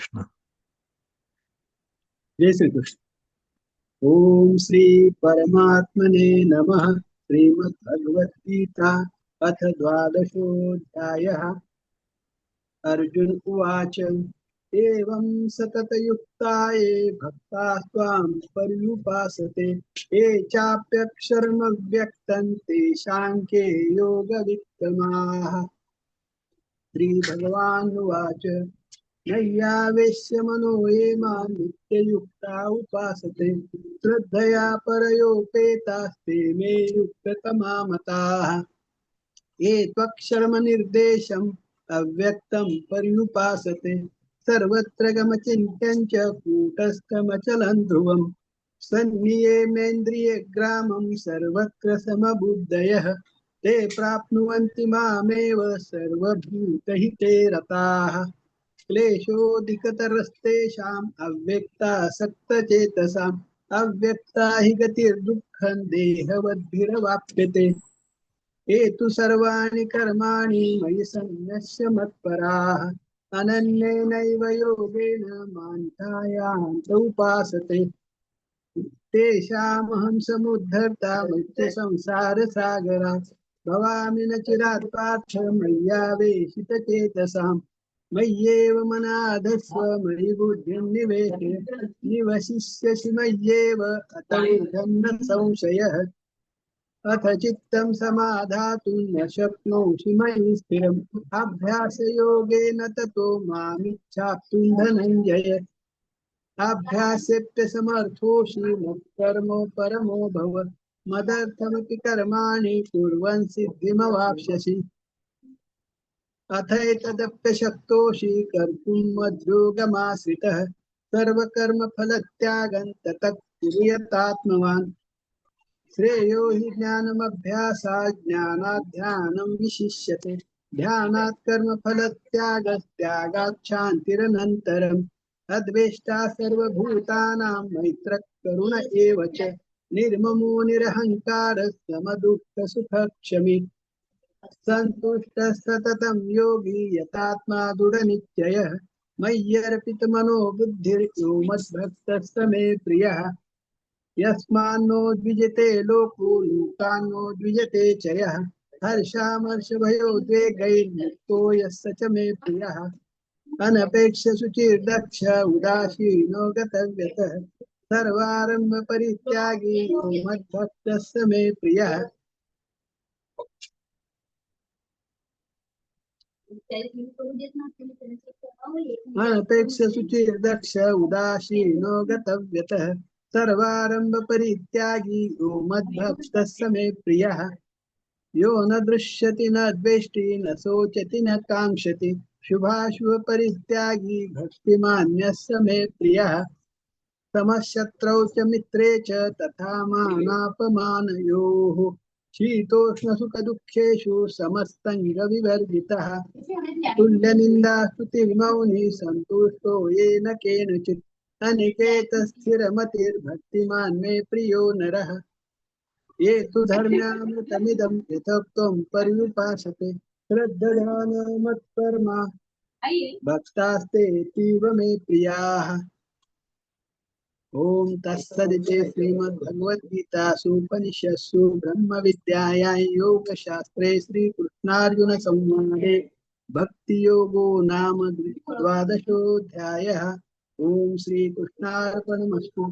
कृष्ण। जय श्री कृष्ण। ओम श्री परमात्मने नमः। श्रीमद्भगवद्गीता अथ द्वादशोऽध्यायः। अर्जुन उवाच एवं सततयुक्ता ये भक्ताः त्वां पर्युपासते ये चाप्यक्षरमव्यक्तं तेषां के योगवित्तमाः। श्रीभगवानुवाच नय्यावेश्य मनो ये मां नित्ययुक्ता उपासते श्रद्धया परयोपेतास्ते मे युक्ततमा मताः। ये त्वक्षरमनिर्देशम् अव्यक्तं पर्युपासते सर्वत्र गमचिन्त्यं च कूटस्थमचलं ध्रुवम् सन्नियेमेन्द्रियग्रामं सर्वत्र समबुद्धयः ते प्राप्नुवन्ति मामेव सर्वभूतहिते रताः। क्लेशोऽधिकतरस्तेषाम् अव्यक्तासक्तचेतसाम् अव्यक्ता हि गतिर्दुःखं देहवद्भिरवाप्यते। ये तु सर्वाणि कर्माणि मयि सन्न्यस्य मत्पराः अनन्येनैव योगेन मां ध्यायान्त उपासते तेषामहं समुद्धर्ता मृत्युसंसारसागरात् भवामि न चिरात् पार्थ मय्यावेशितचेतसाम् मय्येव मनाधस्व मयि बुद्धिं निवेशय निवसिष्यसि मय्येव अत ऊर्ध्वं न संशयः। अथ चित्तं समाधातुं न शक्नोषि मयि स्थिरम् अभ्यासयोगेन ततो मामिच्छाप्तुं धनञ्जय अभ्यासेऽप्यसमर्थोषि मत्कर्म परमो भव मदर्थमपि कर्माणि कुर्वन् सिद्धिमवाप्स्यसि। अथैतदप्यशक्तोषि कर्तुं मद्योगमाश्रितः सर्वकर्मफलत्यागं ततः कुरु यतात्मवान्। श्रेयो हि ज्ञानमभ्यासात् ज्ञानात् ध्यानं विशिष्यते ध्यानात् कर्मफलत्यागत्यागात् शान्तिरनन्तरम्। अद्वेष्टा सर्वभूतानां मैत्रः करुण एव च निर्ममो निरहङ्कारः समदुःखसुखक्षमी सन्तुष्टः सततं योगी यतात्मा दृढनिश्चयः मय्यर्पितमनो बुद्धिर्यो मद्भक्तः स मे प्रियः। यस्मान्नो द्विजते लोको लोकान्नो द्विजते च यः हर्षामर्षभयोद्वेगैर्मुक्तो यः स च मे प्रियः। अनपेक्ष शुचिर्दक्ष उदासीनो गतव्यतः सर्वारम्भ परित्यागी यो मद्भक्तः स मे प्रियः। अनपेक्ष शुचिर्दक्ष उदासीनो गतव्यतः सर्वारम्भ परित्यागी यो मद्भक्तः स मे प्रियः। यो न दृश्यति न द्वेष्टि न शोचति न काङ्क्षति शुभाशुभ परित्यागी भक्तिमान्यः स मे प्रियः। समशत्रौ च मित्रे च तथा मानापमानयोः शीतोष्णसुखदुःखेषु समस्तङ्गविवर्जितः तुल्यनिन्दास्तुतिर्मौनी सन्तुष्टो येन केनचित् अनिकेतस्थिरमतिर्भक्तिमान् मे प्रियो नरः। ये तु धर्म्यामृतमिदं पृथक्त्वं पर्युपासते श्रद्धधानमत्परमा भक्तास्तेऽतीव मे प्रियाः। ॐ तत्सदिति श्रीमद्भगवद्गीतासु उपनिषत्सु ब्रह्मविद्यायां योगशास्त्रे श्रीकृष्णार्जुनसंवादे भक्तियोगो नाम द्वादशोऽध्यायः। ॐ श्रीकृष्णार्पणमस्तु।